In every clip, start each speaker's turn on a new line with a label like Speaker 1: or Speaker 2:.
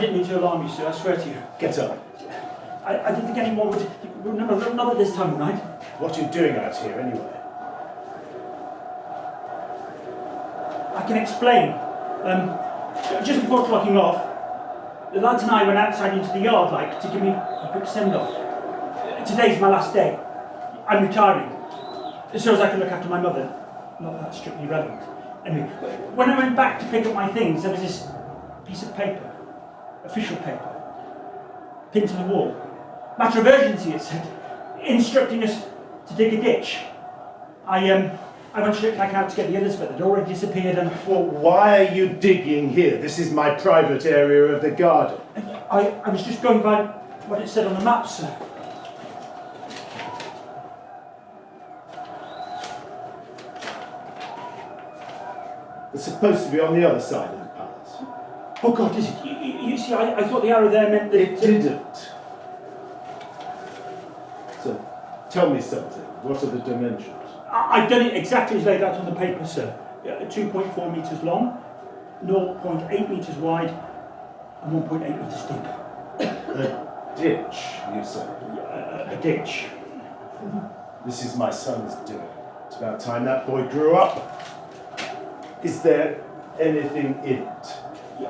Speaker 1: didn't mean to alarm you, sir, I swear to you.
Speaker 2: Get up.
Speaker 1: I didn't think anyone would... Not at this time of night.
Speaker 2: What are you doing out here, anyway?
Speaker 1: I can explain. Just before clocking off, the lads and I went outside into the yard, to give me a quick send-off. Today's my last day. I'm retiring, so as I can look after my mother. Not that strictly relevant. Anyway, when I went back to pick up my things, there was this piece of paper, official paper, pinned to the wall. Matter of urgency, it said, instructing us to dig a ditch. I went straight back out to get the others, but they'd already disappeared and...
Speaker 2: Well, why are you digging here? This is my private area of the garden.
Speaker 1: I was just going by what it said on the map, sir.
Speaker 2: It's supposed to be on the other side of the palace.
Speaker 1: Oh God, is it? You see, I thought the arrow there meant that...
Speaker 2: It didn't. So, tell me something. What are the dimensions?
Speaker 1: I've done it exactly as laid out on the paper, sir. 2.4 metres long, 0.8 metres wide, and 1.8 metres deep.
Speaker 2: A ditch, you say?
Speaker 1: A ditch.
Speaker 2: This is my son's doing. It's about time that boy grew up. Is there anything in it?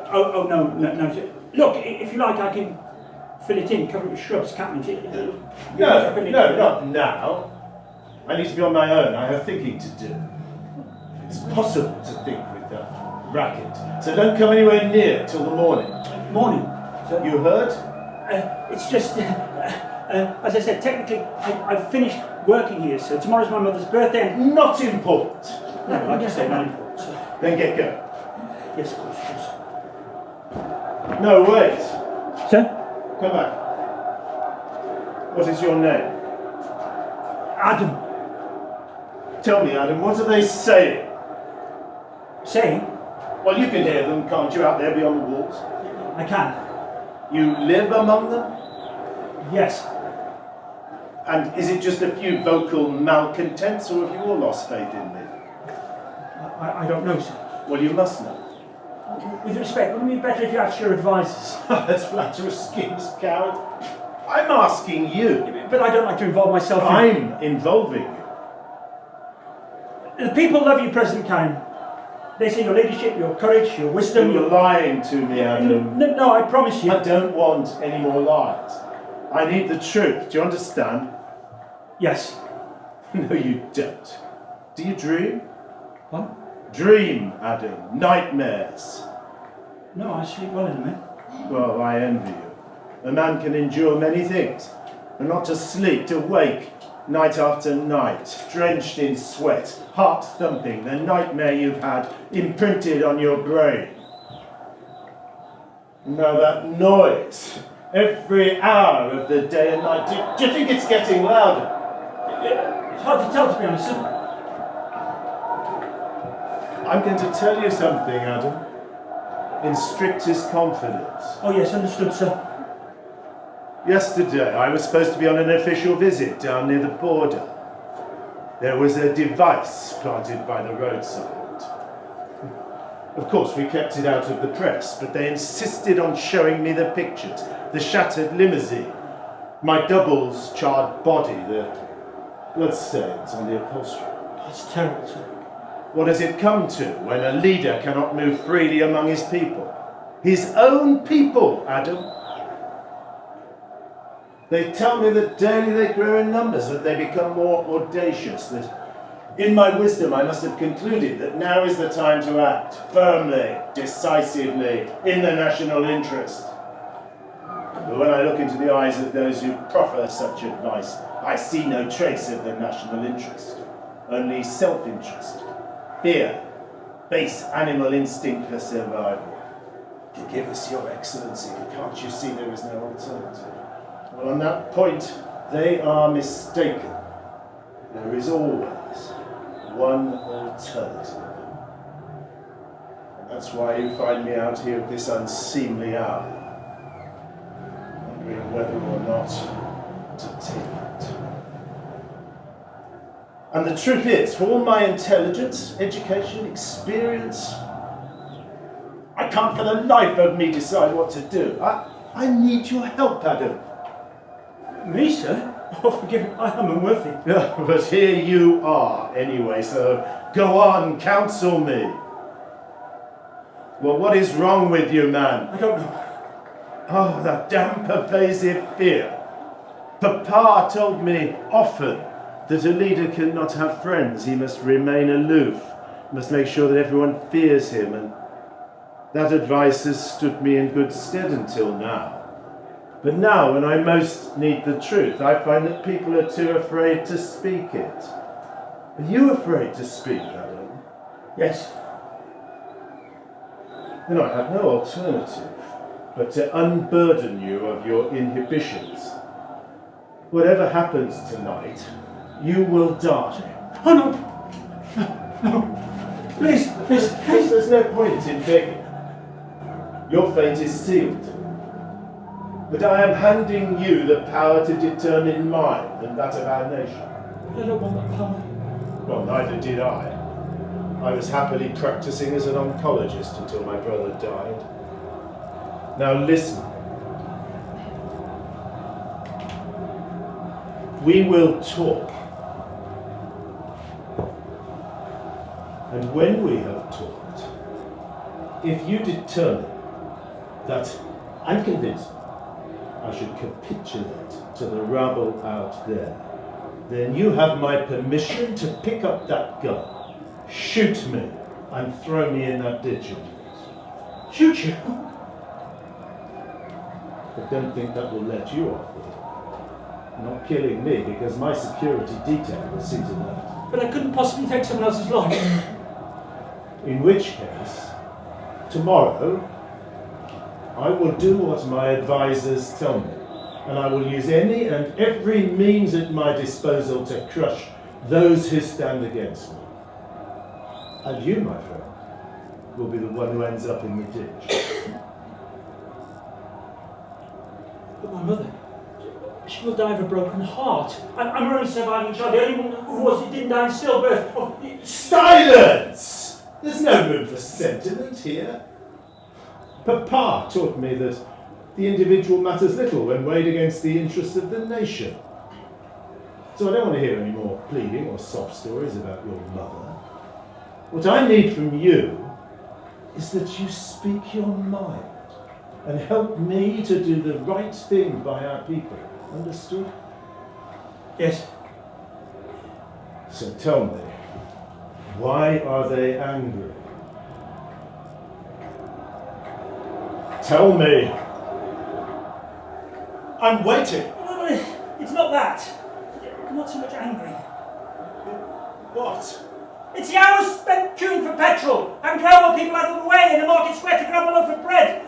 Speaker 1: Oh, no. Look, if you like, I can fill it in, cover it with shrubs, can't we?
Speaker 2: No, not now. I need to be on my own. I have thinking to do. It's possible to think with that racket. So don't come anywhere near till the morning.
Speaker 1: Morning? So,
Speaker 2: you heard?
Speaker 1: It's just... as I said, technically, I've finished working here, so tomorrow's my mother's birthday and...
Speaker 2: Not important.
Speaker 1: No, like you say, not important, sir.
Speaker 2: Then get going.
Speaker 1: Yes, of course.
Speaker 2: No, wait.
Speaker 1: Sir?
Speaker 2: Come back. What is your name?
Speaker 1: Adam.
Speaker 2: Tell me, Adam, what are they saying?
Speaker 1: Saying?
Speaker 2: Well, you can hear them, can't you, out there beyond the walls?
Speaker 1: I can.
Speaker 2: You live among them?
Speaker 1: Yes.
Speaker 2: And is it just a few vocal malcontents, or have you all lost faith in me?
Speaker 1: I don't know, sir.
Speaker 2: Well, you must know.
Speaker 1: With respect, wouldn't it be better if you asked your advisors?
Speaker 2: That's flatterous schemes, coward. I'm asking you.
Speaker 1: But I don't like to involve myself in...
Speaker 2: I'm involving you.
Speaker 1: The people love you, President Karim. They say your leadership, your courage, your wisdom...
Speaker 2: You're lying to me, Adam.
Speaker 1: No, I promise you.
Speaker 2: I don't want any more lies. I need the truth. Do you understand?
Speaker 1: Yes.
Speaker 2: No, you don't. Do you dream?
Speaker 1: What?
Speaker 2: Dream, Adam. Nightmares.
Speaker 1: No, I sleep well in a minute.
Speaker 2: Well, I envy you. A man can endure many things, and not to sleep, to wake night after night, drenched in sweat, heart thumping, the nightmare you've had imprinted on your brain. Now that noise, every hour of the day and night, do you think it's getting louder?
Speaker 1: It's hard to tell, to be honest, sir.
Speaker 2: I'm going to tell you something, Adam, in strictest confidence.
Speaker 1: Oh yes, understood, sir.
Speaker 2: Yesterday, I was supposed to be on an official visit down near the border. There was a device planted by the roadside. Of course, we kept it out of the press, but they insisted on showing me the pictures, the shattered limousine, my double's charred body, the bloodstains on the upholstery.
Speaker 1: That's terrible, sir.
Speaker 2: What does it come to when a leader cannot move freely among his people? His own people, Adam. They tell me that daily they grow in numbers, that they become more audacious, that in my wisdom I must have concluded that now is the time to act firmly, decisively, in the national interest. But when I look into the eyes of those who proffer such advice, I see no trace of the national interest, only self-interest, fear, base animal instinct for survival. Forgive us, Your Excellency, can't you see there is no alternative? Well, on that point, they are mistaken. There is always one alternative. And that's why you find me out here at this unseemly hour, wondering whether or not to take it. And the truth is, for all my intelligence, education, experience, I can't for the life of me decide what to do. I need your help, Adam.
Speaker 1: Me, sir? Oh, forgive me, I am unworthy.
Speaker 2: Yeah, but here you are, anyway, so go on, counsel me. Well, what is wrong with you, man?
Speaker 1: I don't know.
Speaker 2: Oh, that damn pervasive fear. Papa told me often that a leader cannot have friends. He must remain aloof, must make sure that everyone fears him, and that advice has stood me in good stead until now. But now, when I most need the truth, I find that people are too afraid to speak it. Are you afraid to speak, Adam?
Speaker 1: Yes.
Speaker 2: Then I have no alternative but to unburden you of your inhibitions. Whatever happens tonight, you will die.
Speaker 1: Oh, no. No. Please.
Speaker 2: There's no point in begging. Your fate is sealed. But I am handing you the power to determine mine and that of our nation.
Speaker 1: I don't want that power.
Speaker 2: Well, neither did I. I was happily practicing as an oncologist until my brother died. Now listen. We will talk. And when we have talked, if you determine that I'm convinced I should capitulate to the rabble out there, then you have my permission to pick up that gun, shoot me, and throw me in that ditch.
Speaker 1: Shoot you?
Speaker 2: I don't think that will let you off with it. Not killing me, because my security detail will see to that.
Speaker 1: But I couldn't possibly take someone else's life.
Speaker 2: In which case, tomorrow, I will do what my advisors tell me, and I will use any and every means at my disposal to crush those who stand against me. And you, my friend, will be the one who ends up in the ditch.
Speaker 1: But my mother, she will die of a broken heart. I'm her only surviving child, the only one who didn't die in stillbirth. Oh,
Speaker 2: Silence! There's no room for sentiment here. Papa taught me that the individual matters little when weighed against the interests of the nation. So I don't want to hear any more pleading or sob stories about your mother. What I need from you is that you speak your mind and help me to do the right thing by our people. Understood?
Speaker 1: yes.
Speaker 2: So tell me, why are they angry? Tell me. I'm waiting.
Speaker 1: It's not that. I'm not so much angry.
Speaker 2: What?
Speaker 1: It's the hours spent queuing for petrol, having to elbow people out of the way in the market square to grab a loaf of bread,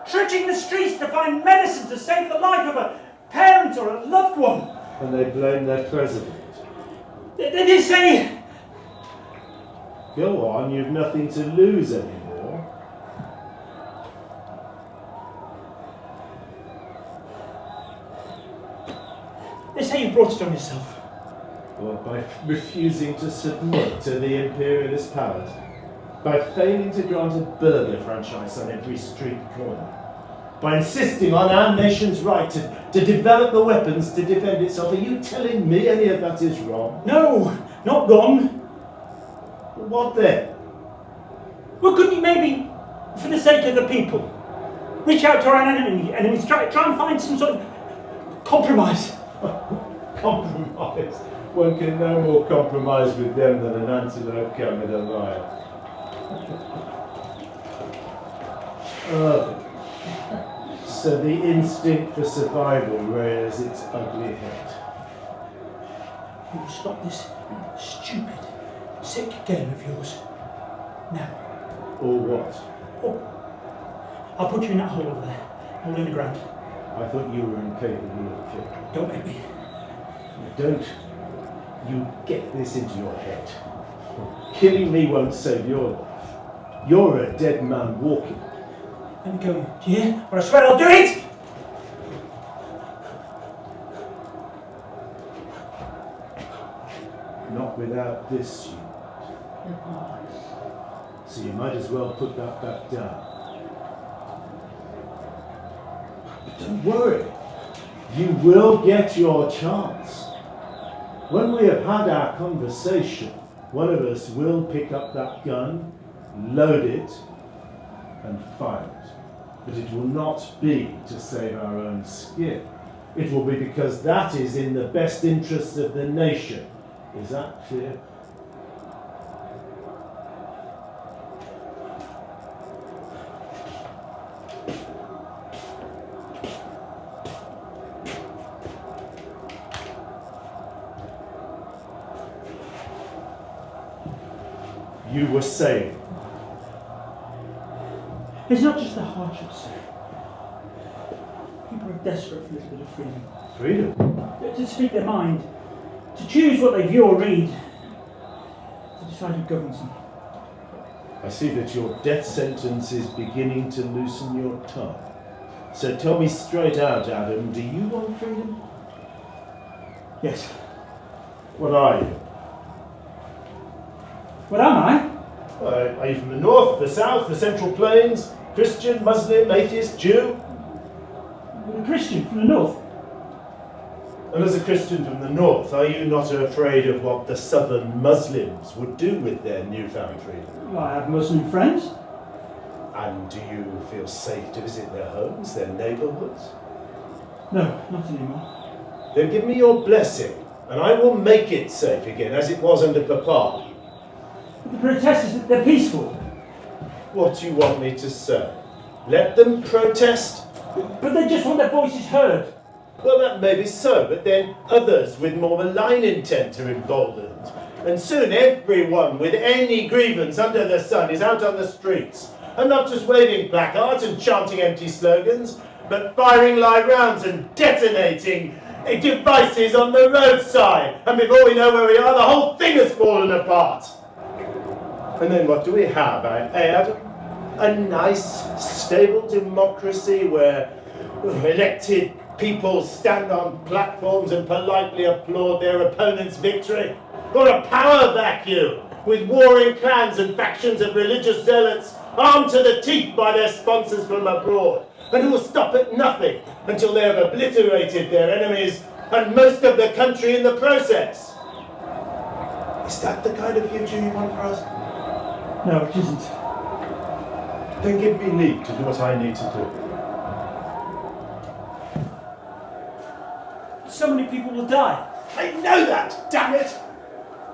Speaker 1: trudging the streets to find medicine to save the life of a parent or a loved one.
Speaker 2: And they blame their president.
Speaker 1: They say...
Speaker 2: Go on, you've nothing to lose anymore.
Speaker 1: They say you've brought it on yourself.
Speaker 2: Well, by refusing to submit to the imperialist powers, by failing to grant a burger franchise on every street corner, by insisting on our nation's right to develop the weapons to defend itself. Are you telling me any of that is wrong?
Speaker 1: No, not wrong.
Speaker 2: What then?
Speaker 1: Well, couldn't you maybe, for the sake of the people, reach out to our enemies, try and find some sort of compromise?
Speaker 2: Compromise? One can no more compromise with them than an antelope can with a lion. So the instinct for survival rears its ugly head.
Speaker 1: You will stop this stupid, sick game of yours. Now.
Speaker 2: Or what?
Speaker 1: Oh, I'll put you in that hole over there, hole in the ground.
Speaker 2: I thought you were incapable of killing.
Speaker 1: Don't make me.
Speaker 2: Don't you get this into your head. Killing me won't save your life. You're a dead man walking.
Speaker 1: Let me go, do you hear? Or I swear I'll do it!
Speaker 2: Not without this, you. So you might as well put that back down. But don't worry. You will get your chance. When we have had our conversation, one of us will pick up that gun, load it, and fire it. But it will not be to save our own skin. It will be because that is in the best interests of the nation. Is that clear? You were saying?
Speaker 1: It's not just the hardships. People are desperate for a little bit of freedom.
Speaker 2: Freedom?
Speaker 1: To speak their mind, to choose what they view or read, to decide who governs them.
Speaker 2: I see that your death sentence is beginning to loosen your tongue. So tell me straight out, Adam, do you want freedom?
Speaker 1: Yes.
Speaker 2: What are you?
Speaker 1: What am I?
Speaker 2: Are you from the north, the south, the central plains? Christian, Muslim, atheist, Jew?
Speaker 1: I'm a Christian from the north.
Speaker 2: And as a Christian from the north, are you not afraid of what the southern Muslims would do with their newfound freedom?
Speaker 1: Well, I have Muslim friends.
Speaker 2: And do you feel safe to visit their homes, their neighbourhoods?
Speaker 1: No, not anymore.
Speaker 2: Then give me your blessing, and I will make it safe again, as it was under Papa.
Speaker 1: The protesters, they're peaceful.
Speaker 2: What do you want me to say? Let them protest?
Speaker 1: But they just want their voices heard.
Speaker 2: Well, that may be so, but then others with more malign intent are emboldened. And soon everyone with any grievance under the sun is out on the streets, and not just waving placards and chanting empty slogans, but firing live rounds and detonating devices on the roadside. And before we know where we are, the whole thing has fallen apart. And then what do we have, Adam? A nice, stable democracy where elected people stand on platforms and politely applaud their opponent's victory? Or a power vacuum with warring clans and factions of religious zealots armed to the teeth by their sponsors from abroad, and who will stop at nothing until they have obliterated their enemies and most of the country in the process? Is that the kind of future you want for us?
Speaker 1: No, it isn't.
Speaker 2: Then give me leave to do what I need to
Speaker 1: do. So many people will die.
Speaker 2: I know that, damn it!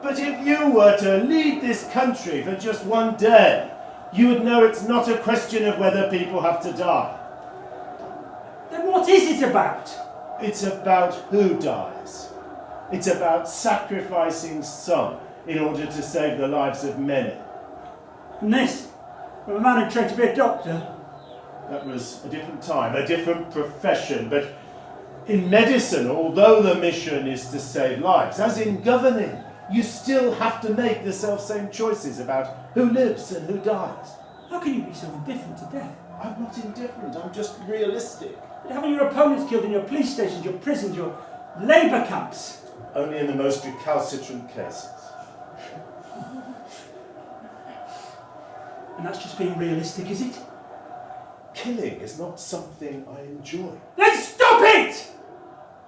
Speaker 2: But if you were to lead this country for just one day, you would know it's not a question of whether people have to die.
Speaker 1: Then what is it about?
Speaker 2: It's about who dies. It's about sacrificing some in order to save the lives of many.
Speaker 1: And this, from a man who trained to be a doctor.
Speaker 2: That was a different time, a different profession, but in medicine, although the mission is to save lives, as in governing, you still have to make the self-same choices about who lives and who dies.
Speaker 1: How can you be so indifferent to death?
Speaker 2: I'm not indifferent, I'm just realistic.
Speaker 1: But having your opponents killed in your police stations, your prisons, your labour camps.
Speaker 2: Only in the most recalcitrant cases.
Speaker 1: And that's just being realistic, is it?
Speaker 2: Killing is not something I enjoy.
Speaker 1: Then stop it!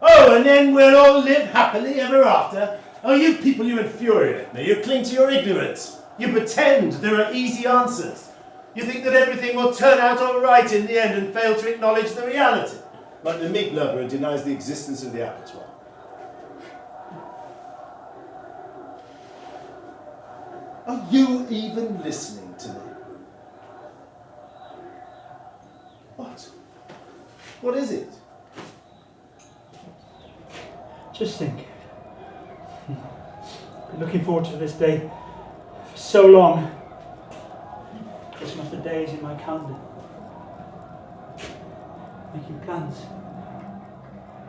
Speaker 2: Oh, and then we'll all live happily ever after? Oh, you people, you infuriate me. You cling to your ignorance. You pretend there are easy answers. You think that everything will turn out all right in the end and fail to acknowledge the reality. Like the meat lover who denies the existence of the abattoir. Are you even listening to me? What? What is it?
Speaker 1: Just think. Been looking forward to this day for so long. Crossing off the days in my calendar. Making plans.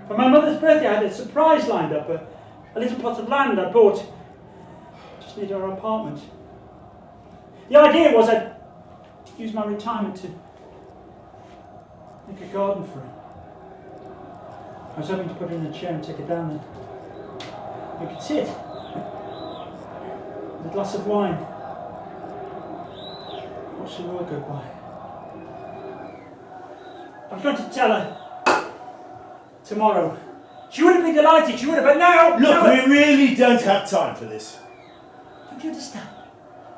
Speaker 1: For my mother's birthday, I had a surprise lined up. A little plot of land I bought just near our apartment. The idea was I'd use my retirement to make a garden for her. I was hoping to put her in a chair and take her down there. We could sit with a glass of wine. Watch the world go by. I was going to tell her tomorrow. She would have been delighted, she would have, but now...
Speaker 2: Look, we really don't have time for this.
Speaker 1: Don't you understand?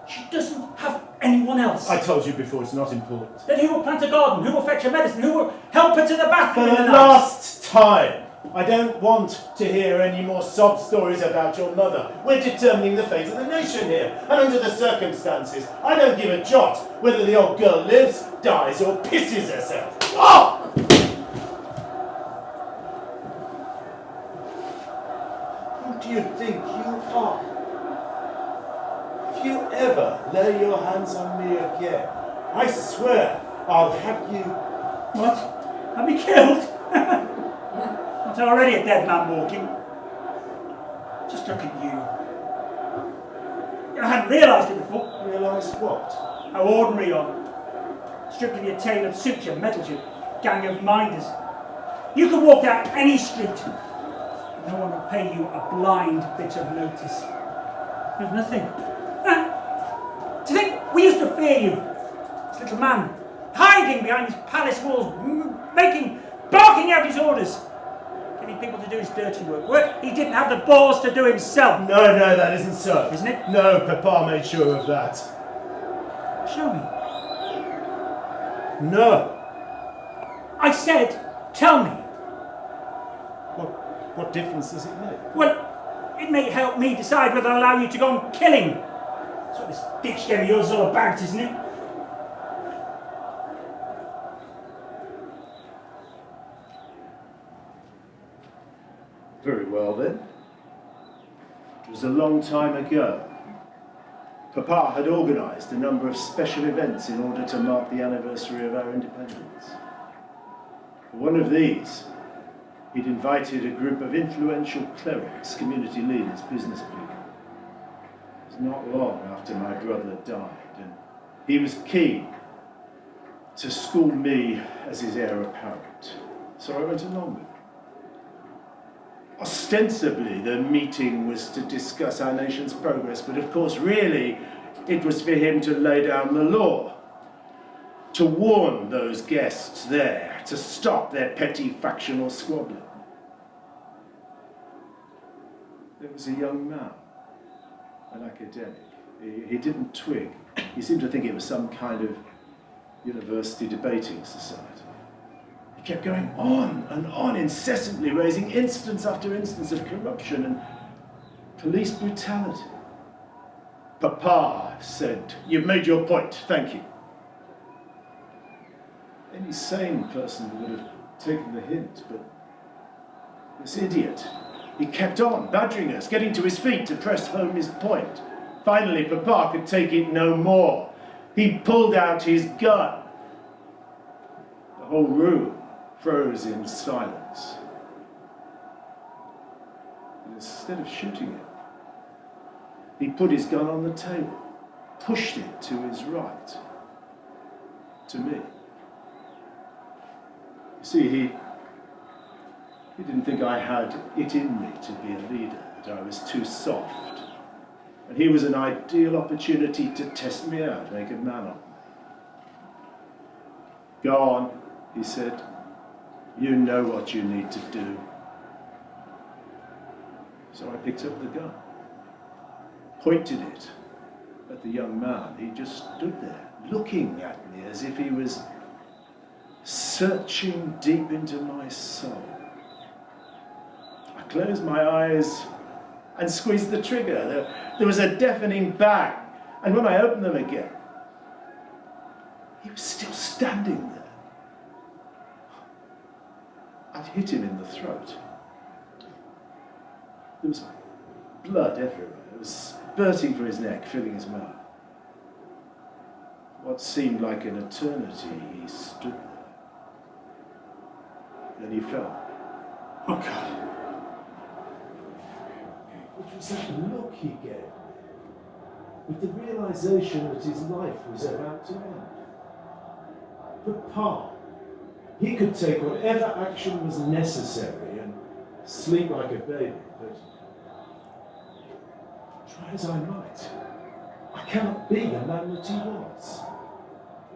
Speaker 1: She doesn't have anyone else.
Speaker 2: I told you before, it's not important.
Speaker 1: Then who will plant a garden? Who will fetch her medicine? Who will help her to the bathroom?
Speaker 2: For the last time, I don't want to hear any more sob stories about your mother. We're determining the fate of the nation here, and under the circumstances, I don't give a jot whether the old girl lives, dies, or pisses herself. Oh! Who do you think you are? If you ever lay your hands on me again, I swear I'll have you...
Speaker 1: What? I'll be killed? Not already a dead man walking. Just look at you. I hadn't realised it before.
Speaker 2: Realise what?
Speaker 1: How ordinary you are. Stripped of your tailored suit, your medals, your gang of minders. You can walk down any street. No one will pay you a blind bit of notice. There's nothing. To think we used to fear you, this little man, hiding behind his palace walls, barking out his orders, getting people to do his dirty work he didn't have the balls to do himself.
Speaker 2: No, that isn't so.
Speaker 1: Isn't it?
Speaker 2: No, Papa made sure of that.
Speaker 1: Show me.
Speaker 2: No.
Speaker 1: I said, tell me.
Speaker 2: What difference does it make?
Speaker 1: Well, it may help me decide whether I allow you to go on killing. That's what this ditch game of yours is all about, isn't it?
Speaker 2: Very well then. It was a long time ago. Papa had organised a number of special events in order to mark the anniversary of our independence. For one of these, he'd invited a group of influential clerics, community leaders, business people. It was not long after my brother died, and he was keen to school me as his heir apparent. So I went along with him. Ostensibly, the meeting was to discuss our nation's progress, but of course, really, it was for him to lay down the law, to warn those guests there, to stop their petty factional squabbling. There was a young man, an academic. He didn't twig. He seemed to think it was some kind of university debating society. He kept going on and on, incessantly raising instance after instance of corruption and police brutality. Papa said, "You've made your point, thank you." Any sane person would have taken the hint, but this idiot, he kept on badgering us, getting to his feet to press home his point. Finally, Papa could take it no more. He pulled out his gun. The whole room froze in silence. And instead of shooting him, he put his gun on the table, pushed it to his right, to me. You see, he didn't think I had it in me to be a leader, that I was too soft. And he was an ideal opportunity to test me out, make a man of me. "Go on," he said. "You know what you need to do." So I picked up the gun, pointed it at the young man. He just stood there, looking at me as if he was searching deep into my soul. I closed my eyes and squeezed the trigger. There was a deafening bang, and when I opened them again, he was still standing there. I'd hit him in the throat. There was blood everywhere. It was spurting from his neck, filling his mouth. What seemed like an eternity, he stood there. Then he fell. Oh God! What was that look he gave me? With the realization that his life was about to end. But Pa, he could take whatever action was necessary and sleep like a baby, but try as I might, I cannot be the man that he was.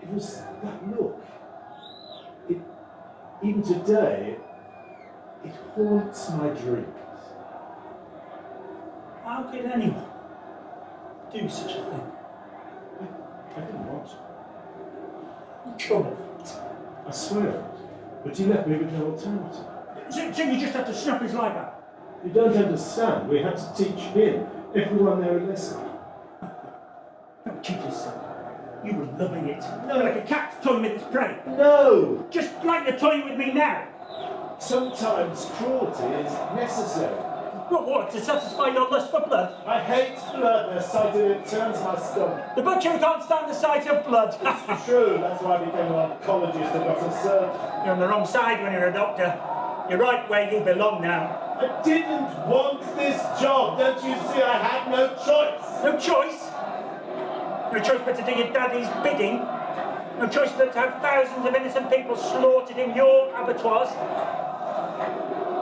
Speaker 2: It was that look. Even today, it haunts my dreams.
Speaker 1: How could anyone do such a thing?
Speaker 2: I didn't want to.
Speaker 1: Come on.
Speaker 2: I swear it. But he left me with no alternative.
Speaker 1: So you just have to snuff his life out?
Speaker 2: You don't understand. We had to teach him, everyone there, a lesson.
Speaker 1: Don't cheat yourself. You were loving it. Like a cat toying with its prey.
Speaker 2: No!
Speaker 1: Just like you're toying with me now.
Speaker 2: Sometimes cruelty is necessary.
Speaker 1: What, to satisfy your lust for blood?
Speaker 2: I hate blood. The sight of it turns my stomach.
Speaker 1: The butcher can't stand the sight of blood.
Speaker 2: It's true. That's why I became an oncologist and got a surgeon.
Speaker 1: You're on the wrong side when you're a doctor. You're right where you belong now.
Speaker 2: I didn't want this job. Don't you see? I had no choice.
Speaker 1: No choice? No choice but to do your daddy's bidding? No choice but to have thousands of innocent people slaughtered in your abattoirs?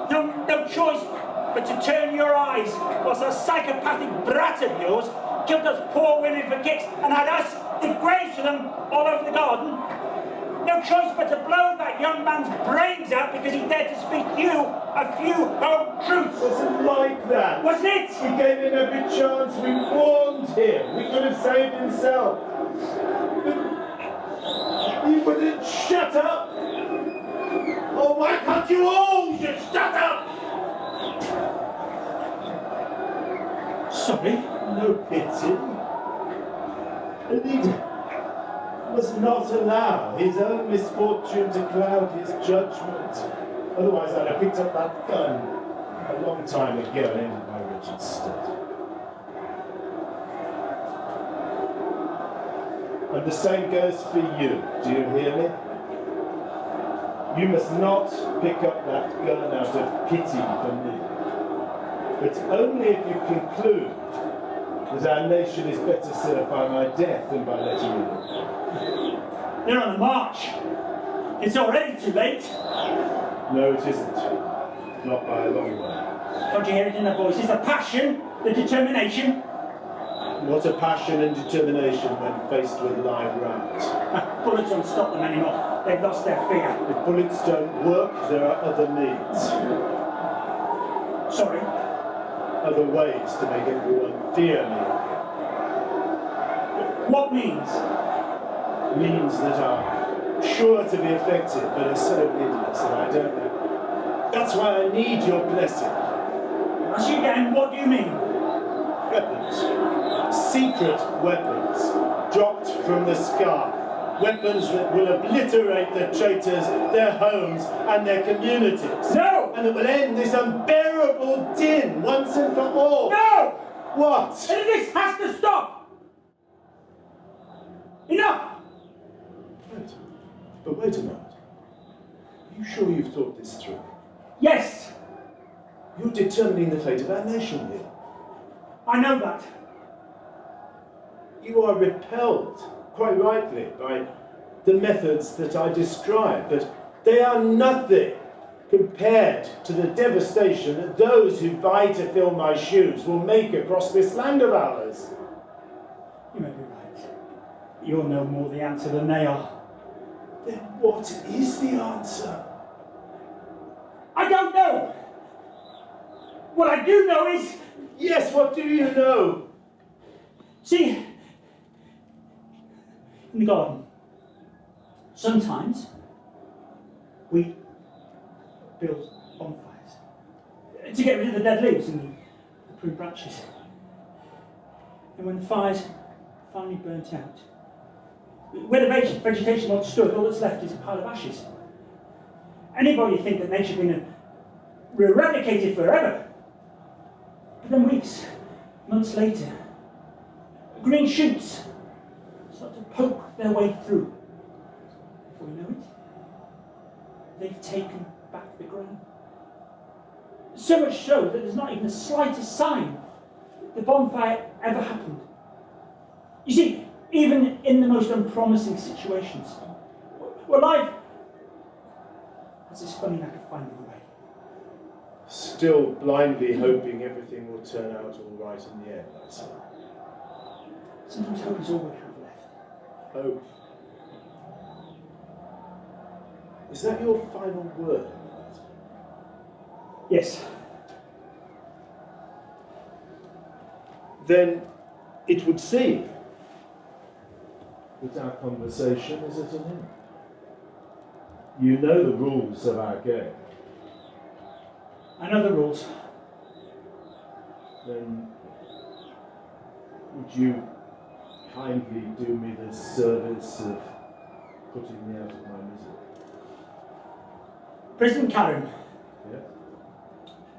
Speaker 1: No choice but to turn your eyes whilst a psychopathic brat of yours killed those poor women for kicks and had us dig graves for them all over the garden? No choice but to blow that young man's brains out because he dared to speak you a few home truths.
Speaker 2: It wasn't like that.
Speaker 1: Wasn't it?
Speaker 2: We gave him every chance. We warned him. We could have saved himself. But he wouldn't shut up. Oh, why can't you all just shut up?
Speaker 1: Sorry?
Speaker 2: No pity. A leader must not allow his own misfortune to cloud his judgment. Otherwise, I'd have picked up that gun a long time ago and ended my wretched state. And the same goes for you. Do you hear me? You must not pick up that gun out of pity for me. But only if you conclude that our nation is better served by my death than by letting me live.
Speaker 1: They're on the march. It's already too late.
Speaker 2: No, it isn't. Not by a long way.
Speaker 1: Can't you hear it in their voices? The passion, the determination.
Speaker 2: What a passion and determination when faced with live rounds.
Speaker 1: Bullets don't stop them anymore. They've lost their fear.
Speaker 2: If bullets don't work, there are other means.
Speaker 1: Sorry?
Speaker 2: Other ways to make everyone fear me again.
Speaker 1: What means?
Speaker 2: Means that are sure to be effective, but are so hideous that I don't know. That's why I need your blessing.
Speaker 1: Ask you again, what do you mean?
Speaker 2: Weapons. Secret weapons. Dropped from the sky. Weapons that will obliterate the traitors, their homes, and their communities.
Speaker 1: No!
Speaker 2: And that will end this unbearable din once and for all.
Speaker 1: No!
Speaker 2: What?
Speaker 1: And this has to stop! Enough!
Speaker 2: Wait. But wait a moment. Are you sure you've thought this through?
Speaker 1: Yes!
Speaker 2: You're determining the fate of our nation here.
Speaker 1: I know that.
Speaker 2: You are repelled, quite rightly, by the methods that I describe, but they are nothing compared to the devastation that those who vie to fill my shoes will make across this land of ours.
Speaker 1: You may be right. You'll know more the answer than they are.
Speaker 2: Then what is the answer?
Speaker 1: I don't know! What I do know is...
Speaker 2: Yes, what do you know?
Speaker 1: See, in the garden, sometimes we build bonfires to get rid of the dead leaves and the pruned branches. And when the fires finally burnt out, where the vegetation once stood, all that's left is a pile of ashes. Anybody would think that nature had been eradicated forever. But then weeks, months later, green shoots start to poke their way through. Before we know it, they've taken back the ground. So much so that there's not even the slightest sign the bonfire ever happened. You see, even in the most unpromising situations, where life has this funny knack of finding a way.
Speaker 2: Still blindly hoping everything will turn out all right in the end, I say.
Speaker 1: Sometimes hope is all we have left.
Speaker 2: Hope. Is that your final word on the matter?
Speaker 1: Yes.
Speaker 2: Then it would seem that our conversation is at an end. You know the rules of our game.
Speaker 1: I know the rules.
Speaker 2: Then would you kindly do me the service of putting me out of my misery?
Speaker 1: President Karim,
Speaker 2: Yes?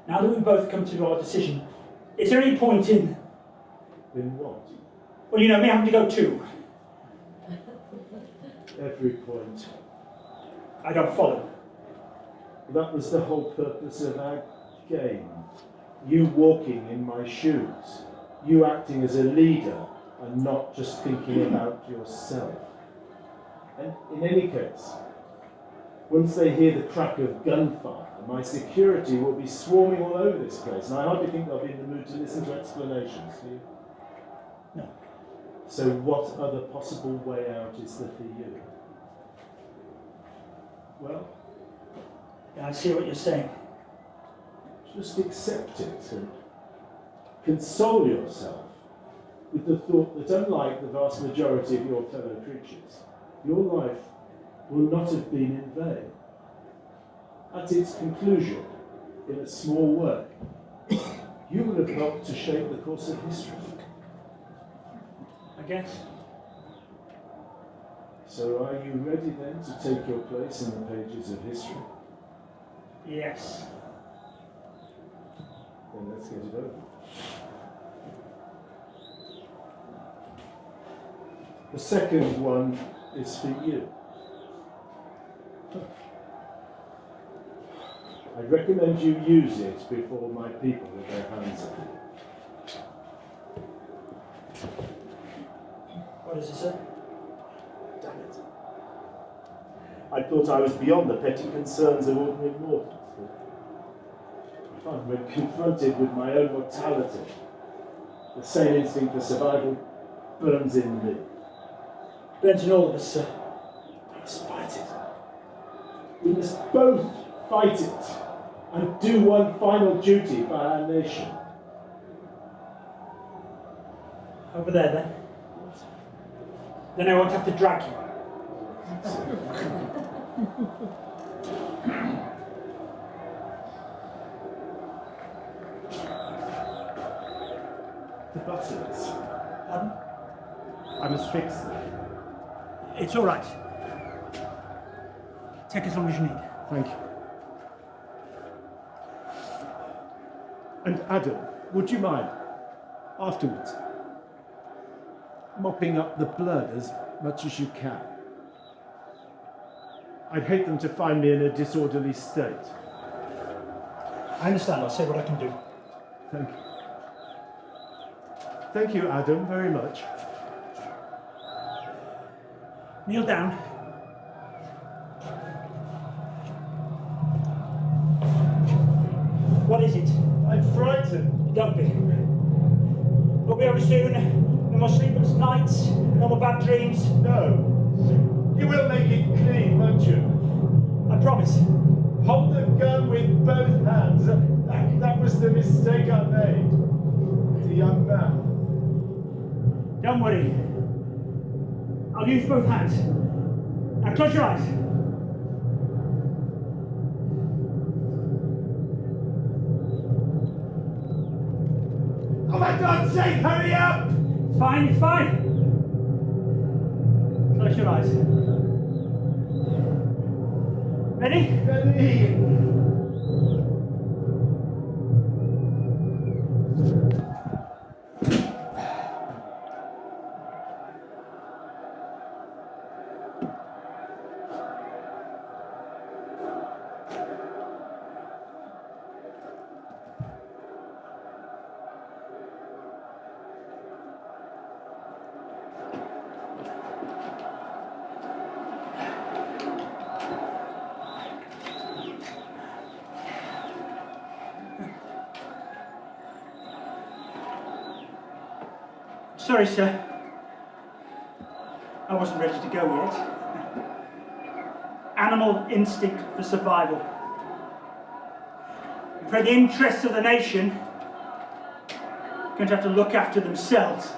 Speaker 1: now that we've both come to our decision, is there any point in...
Speaker 2: In what?
Speaker 1: Well, you know, me having to go too?
Speaker 2: Every point.
Speaker 1: I don't follow.
Speaker 2: That was the whole purpose of our game. You walking in my shoes. You acting as a leader and not just thinking about yourself. And in any case, once they hear the crack of gunfire, my security will be swarming all over this place, and I hardly think they'll be in the mood to listen to explanations, do you?
Speaker 1: No.
Speaker 2: So what other possible way out is there for you? Well,
Speaker 1: Yeah, I see what you're saying.
Speaker 2: just accept it and console yourself with the thought that unlike the vast majority of your fellow creatures, your life will not have been in vain. At its conclusion, in a small way, you will have helped to shape the course of history.
Speaker 1: I guess.
Speaker 2: So are you ready then to take your place in the pages of history?
Speaker 1: Yes.
Speaker 2: Then let's get it over. The second one is for you. I'd recommend you use it before my people with their hands on you.
Speaker 1: What does it say?
Speaker 2: Damn it. I thought I was beyond the petty concerns of ordinary mortals. I find when confronted with my own mortality, the same instinct for survival burns in me.
Speaker 1: Burns in all of us, sir.
Speaker 2: We must fight it. We must both fight it and do one final duty by our nation.
Speaker 1: Over there, then. Then I won't have to drag you.
Speaker 2: The buttons.
Speaker 1: Pardon?
Speaker 2: I must fix them.
Speaker 1: It's all right. Take as long as you need.
Speaker 2: Thank you. And Adam, would you mind, afterwards, mopping up the blood as much as you can? I'd hate them to find me in a disorderly state.
Speaker 1: I understand. I'll say what I can do.
Speaker 2: Thank you. Thank you, Adam, very much.
Speaker 1: Kneel down. What is it?
Speaker 2: I'm frightened.
Speaker 1: Don't be. We'll be over soon. No more sleepless nights. No more bad dreams.
Speaker 2: No. You will make it clean, won't you?
Speaker 1: I promise.
Speaker 2: Hold the gun with both hands. That was the mistake I made. As a young man.
Speaker 1: Don't worry. I'll use both hands. Now close your eyes.
Speaker 2: Oh my God's sake, hurry up!
Speaker 1: It's fine, it's fine. Close your eyes. Ready?
Speaker 2: Ready?
Speaker 1: Sorry, sir. I wasn't ready to go yet. animal instinct for survival. And for the interests of the nation, are going to have to look after themselves.